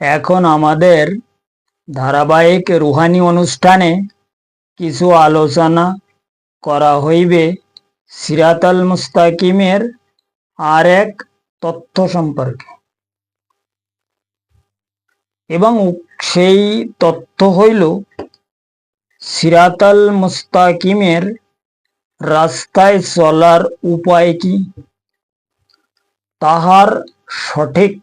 এখন আমাদের ধারাবাহিক রুহানি অনুষ্ঠানে কিছু আলোচনা করা হইবে সিরাতাল মুস্তাকিমের আর এক তথ্য সম্পর্কে, এবং সেই তথ্য হইল সিরাতাল মুস্তাকিমের রাস্তায় চলার উপায় কি, তাহার সঠিক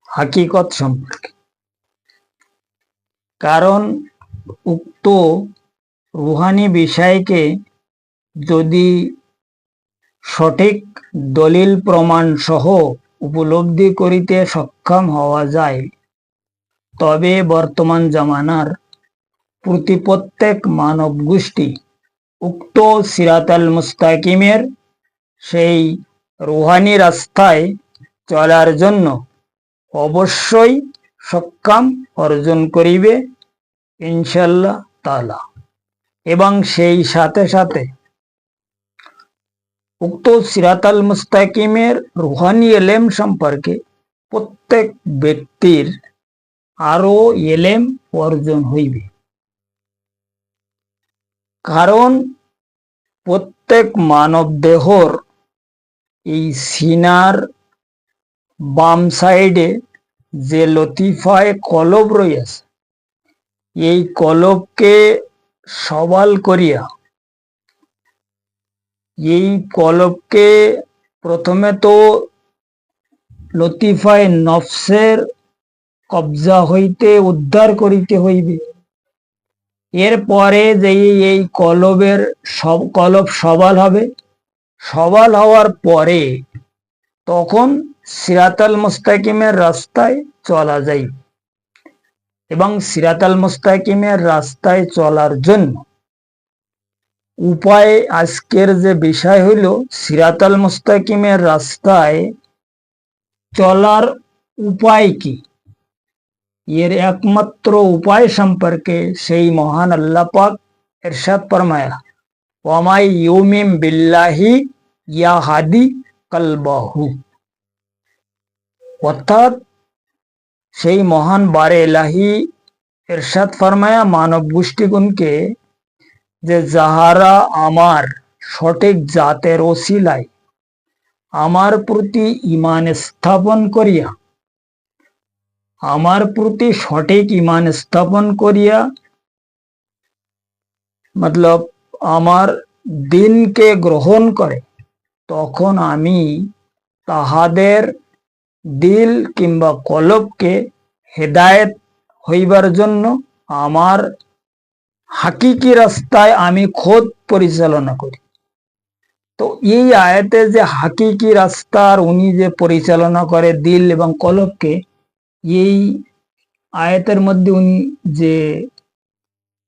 হাকিকত সম্পর্কে। কারণ উক্ত রুহানি বিষয়কে যদি সঠিক দলিল প্রমাণ সহ উপলব্ধি করিতে সক্ষম হওয়া যায়, তবে বর্তমান জামানার প্রত্যেক মানব গোষ্ঠী উক্ত সিরাতাল মুস্তাকিমের সেই রুহানি রাস্তায় চলার জন্য অবশ্যই সক্ষম অর্জন করিবে ইনশাআল্লাহ তাআলা। এবং সেই সাথে সাথে উক্ত সিরাতাল মুস্তাকিমের রুহানি এলেম সম্পর্কে প্রত্যেক ব্যক্তির আরো এলেম অর্জন হইবে। কারণ প্রত্যেক মানব দেহর এই সিনার বাম সাইডে যে লতিফায় কলব রয়েছে, এই কলবকে সবাল করিয়া, এই কলবকে প্রথমে তো লতিফায় নফসের কবজা হইতে উদ্ধার করিতে হইবে। এরপরে যে এই কলবের কলব সবাল হবে, সবাল হওয়ার পরে তখন সিরাতাল মুস্তাকিমের রাস্তায় চলা যায়। এবং সিরাতাল মুস্তাকিমের রাস্তায় চলার জন্য উপায়, আজকের যে বিষয় হইল সিরাতাল মুস্তাকিমের রাস্তায় চলার উপায় কি, এর একমাত্র উপায় সম্পর্কে সেই মহান আল্লাহ পাক ইরশাদ ফরমায়া, ওয়ামাই ইউমিন বিল্লাহি ইয়াহাদি কলবাহু। অর্থাৎ সেই মহান বারে এলাহি ইরশাদ ফরমায়া মানব গোষ্ঠীগণকে, যে যাহারা আমার সঠিক জাতের ওসিলায় আমার প্রতি ঈমান স্থাপন করিয়া, আমার প্রতি সঠিক ঈমান স্থাপন করিয়া, মতলব আমার দিনকে গ্রহণ করে, তখন আমি তাহাদের দিল কিংবা কলবকে হেদায়েত হইবার জন্য আমার হাকিকি রাস্তায় আমি খোদ পরিচালনা করি। তো এই আয়াতে যে হাকিকি রাস্তার উনি যে পরিচালনা করে দিল এবং কলবকে, এই আয়াতের মধ্যে উনি যে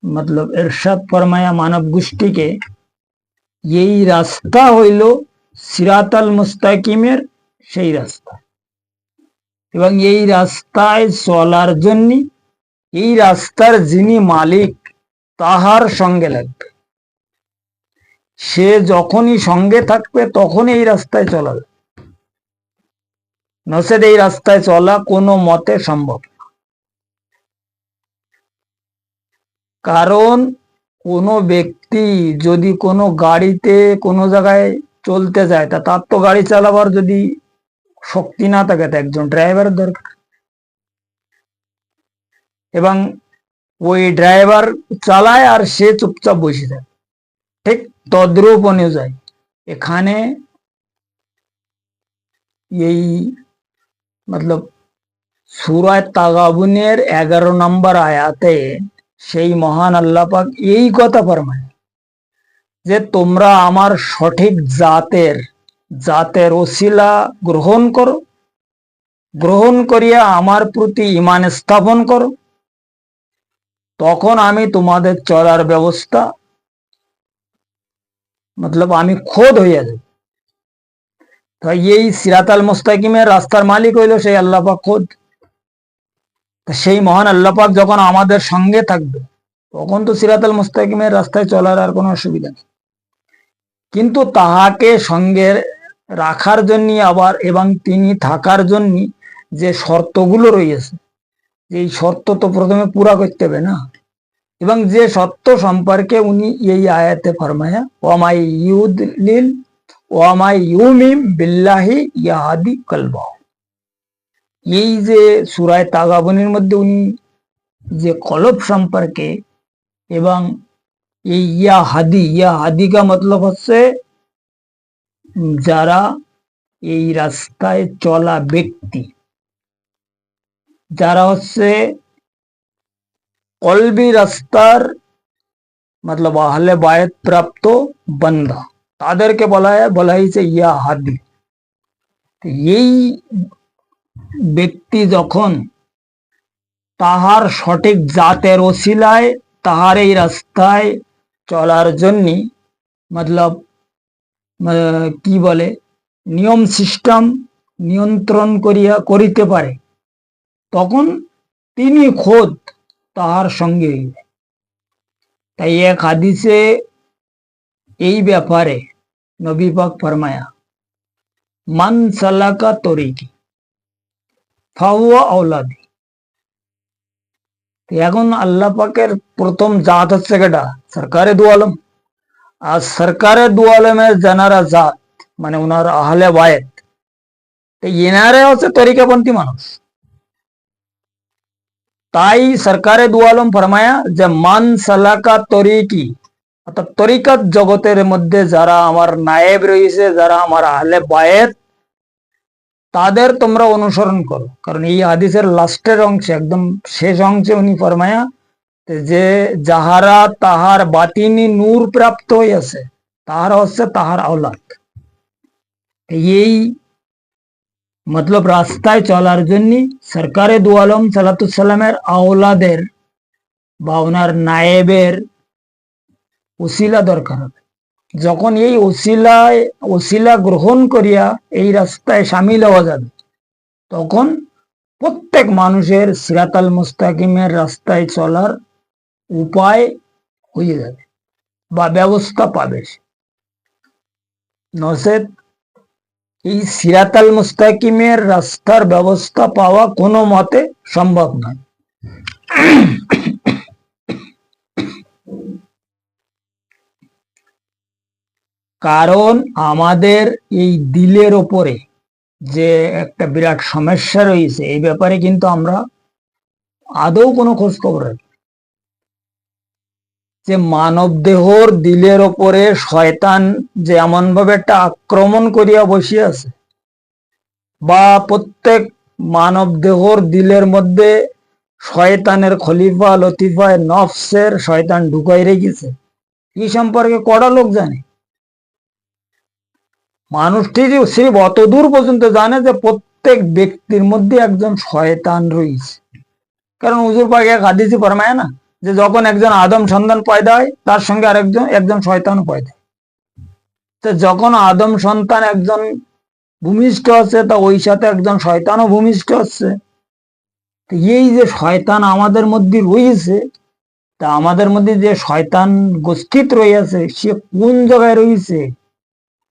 মতলব ইরশাদ ফরমায়া মানব গোষ্ঠীকে, এই রাস্তা হইল সিরাতাল মুস্তাকিমের সেই রাস্তা। এবং এই রাস্তায় চলার জন্য এই রাস্তার যিনি মালিক তাহার সঙ্গে লাগবে। সে যখনই সঙ্গে থাকবে তখন এই রাস্তায় চলা যাবে, নচেত এই রাস্তায় চলা কোনো মতে সম্ভব না। কারণ কোনো ব্যক্তি যদি কোনো গাড়িতে কোনো জায়গায় চলতে যায়, তা তার তো গাড়ি চালাবার যদি শক্তি না থাকে, তো একজন ড্রাইভার দরকার। এবং ওই ড্রাইভার চালায় আর সে চুপচাপ বসে যায়। ঠিক তদ্রূপ অনুযায়ী এখানে এই মতলব সূরা তাগাবুনের 11 নম্বর আয়াতে সেই মহান আল্লাহ পাক এই কথা ফরমায় যে তোমরা আমার সঠিক জাতের ওসিলা গ্রহণ করো, গ্রহণ করিয়া আমার প্রতি ঈমান স্থাপন করো, তখন আমি তোমাদের চলার ব্যবস্থা মতলব আমি খোদ হইয়া যাব। তো এই সিরাতাল মুস্তাকিমের রাস্তার মালিক হইল সেই আল্লাহ পাক খোদ। সেই মহান আল্লাহ পাক যখন আমাদের সঙ্গে থাকবে, তখন তো সিরাতাল মুস্তাকিমের রাস্তায় চলার আর কোনো অসুবিধা নেই। কিন্তু তাহাকে সঙ্গে রাখার জন্য আবার এবং তিনি থাকার জন্য যে শর্তগুলো রয়েছে, এই শর্ত তো প্রথমে পুরা করতে হবে না, এবং যে সত্য সম্পর্কে উনি এই আয়াতে ফরমায়া ওয়ামাই ইউদলিল ওয়ামাই ইউমিম বিল্লাহি ইয়াহাদি কলবাহ, এই যে সূরায়ে তাগাবুনের মধ্যে উনি যে কলব সম্পর্কে এবং এই ইয়া হাদি কা মতলব হচ্ছে যারা এই রাস্তায় চলা ব্যক্তি, যারা হচ্ছে কলবি রাস্তার মতলব আহলে বায়াত প্রাপ্ত বান্দা, তাদেরকে বলা হয়েছে ইয়া হাদি। এই ব্যক্তি যখন তাহার সঠিক জাতের ওসিলায় তাহার এই রাস্তায় চলার জন্য মতলব কি বলে নিয়ম সিস্টেম নিয়ন্ত্রণ করিতে পারে, তখন তিনি খোদ তাহার সঙ্গে হইবে। তাই এক হাদিসে এই ব্যাপারে নবী পাক ফরমায়া মান সালাকা তরিকি ফাহুয়া আওলাদি। এখন আল্লাহ পাকের প্রথম জাত হচ্ছে কেটা? সরকারে দু আলম। আর সরকারে দু আলমের জানারা জাত মানে ওনার আহলে বায়েত, এনারে হচ্ছে তরিকাপন্থী মানুষ। তাই সরকারে দু আলম ফরমায়া যে মান সালাকা তরিকি, অর্থাৎ তরিকাত জগতের মধ্যে যারা আমার নায়েব রয়েছে, যারা আমার আহলে বায়েত, তাদের তোমরা অনুসরণ করো। কারণ এই হাদিসের লাস্টের অংশে একদম শেষ অংশে উনি ফরমায়া যে যাহারা তাহার বাতিনি নূর প্রাপ্ত হইয়াছে তাহারা হচ্ছে তাহার আওলাদ। এই মতলব রাস্তায় চলার জন্য সরকারে দু আলম সালাতুসাল্লামের আওলাদের বা ওনার নায়েবের ওসিলা দরকার হবে। যখন এই ওসিলা গ্রহণ করিয়া এই রাস্তায় সামিল হওয়া যাবে, তখন প্রত্যেক মানুষের সিরাতাল মুস্তাকিমের রাস্তায় চলার উপায় হয়ে যাবে বা ব্যবস্থা পাবে। নচেত এই সিরাতাল মুস্তাকিমের রাস্তার ব্যবস্থা পাওয়া কোনো মতে সম্ভব নয়। কারণ আমাদের এই দিলের ওপরে যে একটা বিরাট সমস্যা রয়েছে, এই ব্যাপারে কিন্তু আমরা আদৌ কোনো খোঁজ খবর রাখি। যে মানব দেহর দিলের ওপরে শয়তান যে এমন ভাবে একটা আক্রমণ করিয়া বসিয়ে আছে, বা প্রত্যেক মানব দেহর দিলের মধ্যে শয়তানের খলিফা লতিফায় নফসের শয়তান ঢুকাই রেখেছে, এই সম্পর্কে কড়া লোক জানে। মানুষটি যে সির্ফ অতদূর পর্যন্ত জানে যে প্রত্যেক ব্যক্তির মধ্যে একজন শয়তান রয়েছে। কারণ হুজুর পাক এক হাদিসে ফরমায় না যে যখন একজন আদম সন্তান পয়দা হয় তার সঙ্গে একজন শয়তানও পয়দা হয়। তো যখন আদম সন্তান একজন ভূমিষ্ঠ হচ্ছে, তা ওই সাথে একজন শয়তানও ভূমিষ্ঠ হচ্ছে। এই যে শয়তান আমাদের মধ্যে রয়েছে, তা আমাদের মধ্যে যে শয়তান গোষ্ঠীত রয়েছে, সে কোন জায়গায় রয়েছে,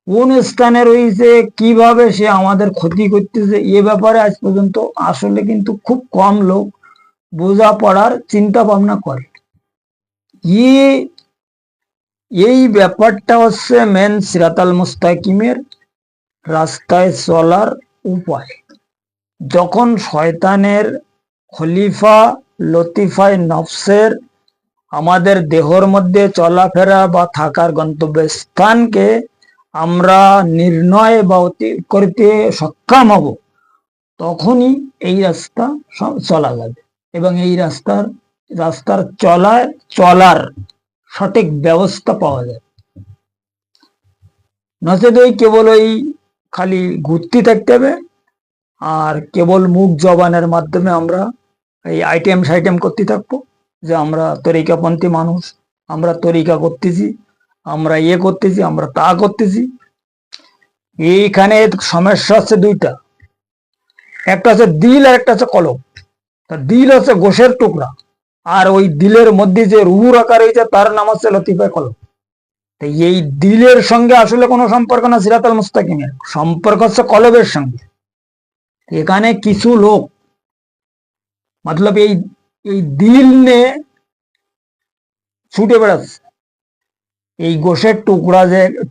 কোন স্থানে রয়েছে, কিভাবে সে আমাদের ক্ষতি করতেছে, এ ব্যাপারে আজ পর্যন্ত আসলে কিন্তু খুব কম লোক বোঝা পড়ার চিন্তা ভাবনা করে। এই ব্যাপারটা হচ্ছে মেন সিরাতাল মুস্তাকিমের রাস্তায় চলার উপায়। যখন শয়তানের খলিফা লতিফায় নফসের আমাদের দেহর মধ্যে চলাফেরা বা থাকার গন্তব্য স্থানকে আমরা নির্ণয় বা করতে সক্ষম হব, তখনই এই রাস্তা চলা যাবে এবং এই রাস্তার চলার সঠিক ব্যবস্থা পাওয়া যায়। নচেত ওই কেবল ওই খালি ঘুরতে থাকতে হবে, আর কেবল মুখ জবানের মাধ্যমে আমরা এই আইটেম করতে থাকবো যে আমরা তরিকাপন্থী মানুষ, আমরা তরিকা করতেছি, আমরা করতেছি, আমরা তা করতেছি। এইখানে সমস্যা হচ্ছে দুইটা, একটা হচ্ছে দিল আর একটা হচ্ছে কলব। দিল হচ্ছে গোশের টুকরা, আর ওই দিলের মধ্যে যে রুহুর আকার হয়েছে তার নাম হচ্ছে লতিফায়ে কলব। এই দিলের সঙ্গে আসলে কোনো সম্পর্ক না সিরাতাল মুস্তাকিমের, সম্পর্ক হচ্ছে কলবের সঙ্গে। এখানে কিছু লোক মতলব এই এই দিল নিয়ে ছুটে বেড়াচ্ছে, এই গোশের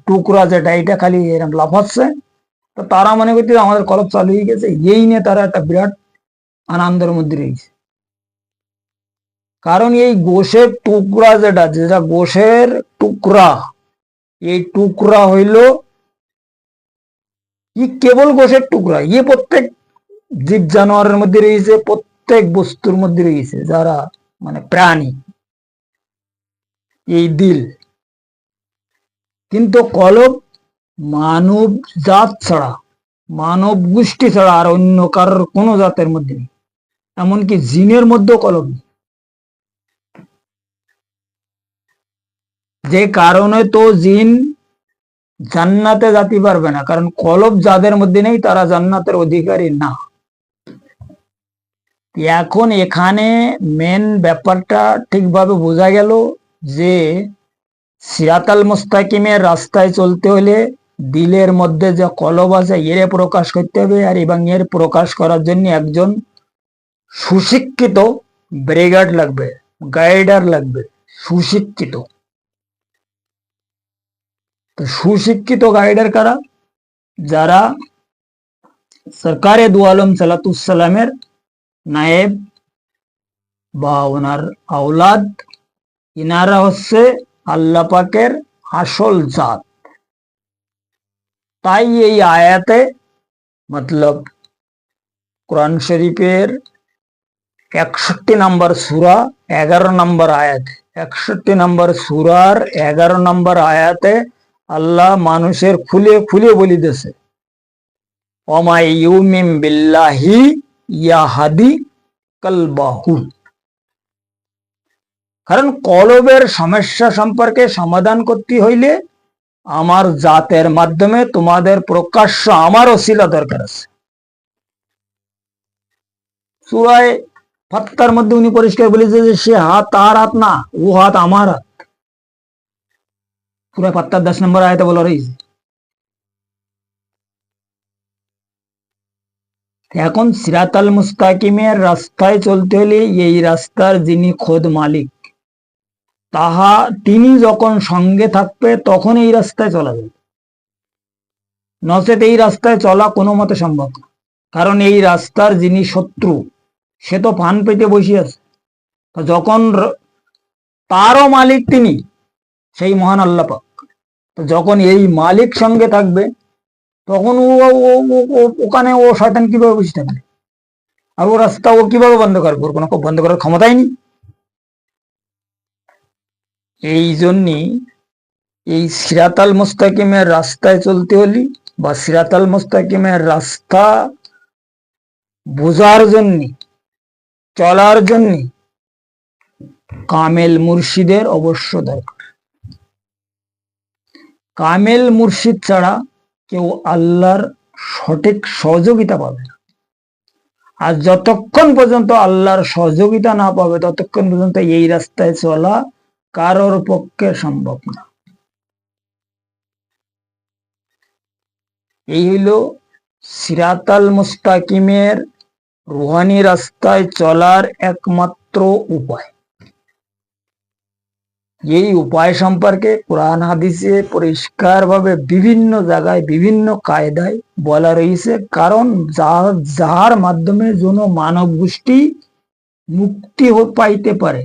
টুকরা যেটা এটা খালি এরকম লাফাচ্ছে। তো তারা মনে করছে আমাদের কলব চালু হয়ে গেছে, এই নিয়ে তারা একটা বিরাট আনন্দের মধ্যে রয়েছে। কারণ এই গোশের টুকরা যেটা যেটা গোশের টুকরা, এই টুকরা হইল কেবল গোশের টুকরা, প্রত্যেক জীব জানোয়ারের মধ্যে রয়েছে, প্রত্যেক বস্তুর মধ্যে রয়েছে, যারা মানে প্রাণী, এই দিল। কিন্তু কলব মানব জাত ছাড়া, মানব গোষ্ঠী ছাড়া আর অন্য কারোর কোনো জাতের মধ্যে নেই, এমনকি জিনের মধ্যেও কলব নেই। যে কারণে তো জিন জান্নাতে যেতে পারবে না, কারণ কলব যাদের মধ্যে নেই তারা জান্নাতের অধিকারী না। এখন এখানে মেন ব্যাপারটা ঠিকভাবে বোঝা গেল যে সিরাতাল মুস্তাকিমের রাস্তায় চলতে হলে দিলের মধ্যে যে কলব আছে এর প্রকাশ করতে হবে, আর এবং এর প্রকাশ করার জন্য একজন সুশিক্ষিত ব্রিগেড লাগবে, গাইডার লাগবে, সুশিক্ষিত। তো সুশিক্ষিত গাইডার কারা? যারা সরকারে দু আলম সালাতুসালামের নায়েব বা ওনার আওলাদ, ইনারা হচ্ছে আল্লাহ পাকের আসল জাত। তাই এই আয়াতে মতলব কোরআন শরীফের 61 নম্বর সূরা 11 নম্বর আয়াত, 61 নম্বর সূরার 11 নম্বর আয়াতে আল্লাহ মানুষের খুলে খুলে বলিতেছে, ওমাই ইউমিন বিল্লাহি ইয়াহাদি কলবাহু। কারণ কলবের সমস্যা সম্পর্কে সমাধান করতে হইলে আমার জাতের মাধ্যমে তোমাদের প্রকাশ্য আমার ওসিলা দরকার আছে। সূরা ফাত্তার মধ্যে উনি পরিষ্কার বলেছে যে সে হাত তার হাত না, ও হাত আমার হাত। সূরা ফাত্তার 10 নম্বর আয়াতে বলা রয়েছে। এখন সিরাতাল মুস্তাকিমের রাস্তায় চলতে হলে এই রাস্তার যিনি খোদ মালিক, তিনি যখন সঙ্গে থাকবে তখন এই রাস্তায় চলা যাবে, নচেত এই রাস্তায় চলা কোনো মতে সম্ভব না। কারণ এই রাস্তার যিনি শত্রু সে তো পান পেতে বসে আছে। যখন তারও মালিক তিনি, সেই মহান আল্লাহ পাক, তো যখন এই মালিক সঙ্গে থাকবে তখন ওখানে ও শয়তান কিভাবে বসে থাকবে, আর ও রাস্তা ও কিভাবে বন্ধ করবে? ওর কোনো বন্ধ করার ক্ষমতাই নেই। এই জন্যই এই সিরাতাল মুস্তাকিমের রাস্তায় চলতে হলে বা সিরাতাল মুস্তাকিমের রাস্তা বোঝার জন্য, চলার জন্য কামেল মুর্শিদের অবশ্য দরকার। কামেল মুর্শিদ ছাড়া কেউ আল্লাহর সঠিক সহযোগিতা পাবে না। আর যতক্ষণ পর্যন্ত আল্লাহর সহযোগিতা না পাবে ততক্ষণ পর্যন্ত এই রাস্তায় চলা কারোর পক্ষে সম্ভব না। এই হইল সিরাতাল মুস্তাকিমের রুহানি রাস্তায় চলার একমাত্র উপায়। এই উপায় সম্পর্কে কোরআন হাদিসে পরিষ্কারভাবে বিভিন্ন জায়গায় বিভিন্ন কায়দায় বলা রয়েছে। কারণ যার মাধ্যমে যেন মানব গোষ্ঠী মুক্তি পাইতে পারে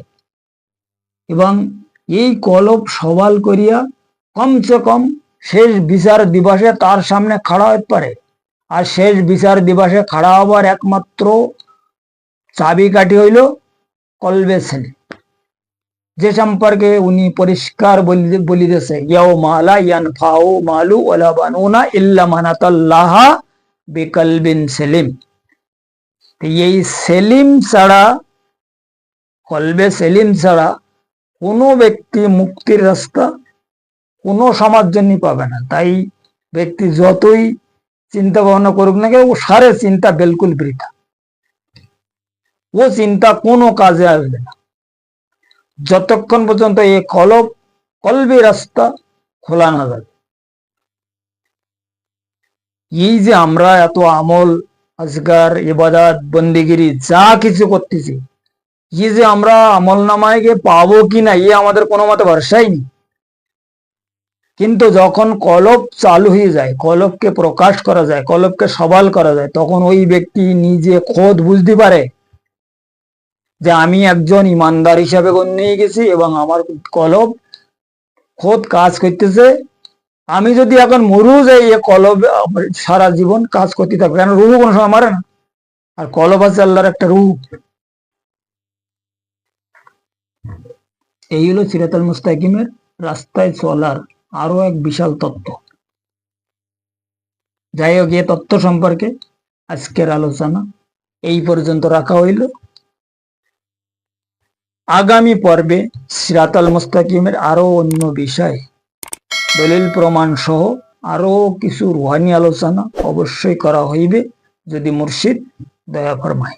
এবং এই কলব সওয়াল করিয়া কমসে কম শেষ বিচার দিবসে তার সামনে খাড়া হতে পারে। আর শেষ বিচার দিবসে খাড়া হবার একমাত্র চাবিকাঠি হইল কলবে সেলিম, যে সম্পর্কে উনি পরিষ্কার বলিতেছে, ইয়াউমা লা ইয়ানফাউ মালু ওয়ালা বানুনা ইল্লা মান আতাল্লাহা বিকলবিন সেলিম। এই সেলিম ছাড়া, কলবে সেলিম ছাড়া কোনো ব্যক্তি মুক্তির রাস্তা কোনো সমাজ জন্য পাবে না। তাই ব্যক্তি যতই চিন্তা ভাবনা করুক না কেন, ও সারে চিন্তা বিলকুল বৃথা, ও চিন্তা কোনো কাজে আসবে না যতক্ষণ পর্যন্ত এই কলবে রাস্তা খোলা না যাবে। এই যে আমরা এত আমল আজকার ইবাদত বন্দিগিরি যা কিছু করতেছি, কি যে আমরা আমল নামায় গিয়ে পাবো কিনা আমাদের কোনো মতে ভরসাই নেই। কিন্তু যখন কলব চালু হয়ে যায়, কলবকে প্রকাশ করা যায়, কলবকে সবাল করা যায়, তখন ওই ব্যক্তি নিজে খোদ বুঝতে পারে যে আমি একজন ইমানদার হিসাবে গণ্য হয়ে গেছি এবং আমার কলব খোদ কাজ করতেছে। আমি যদি এখন মরু যাই, এ কলব সারা জীবন কাজ করতে থাকবে, কারণ রুহু কোনো সময় মারে না, আর কলব আছে আল্লাহর একটা রুহু। এই হলো সিরাতাল মুস্তাকিমের রাস্তায় চলার আরো এক বিশাল তত্ত্ব। যাই হোক, এ তত্ত্ব সম্পর্কে আজকের আলোচনা এই পর্যন্ত রাখা হইল। আগামী পর্বে সিরাতাল মুস্তাকিমের আরো অন্য বিষয়, দলিল প্রমাণ সহ আরো কিছু রুহানি আলোচনা অবশ্যই করা হইবে, যদি মুর্শিদ দয়া ফরমায়।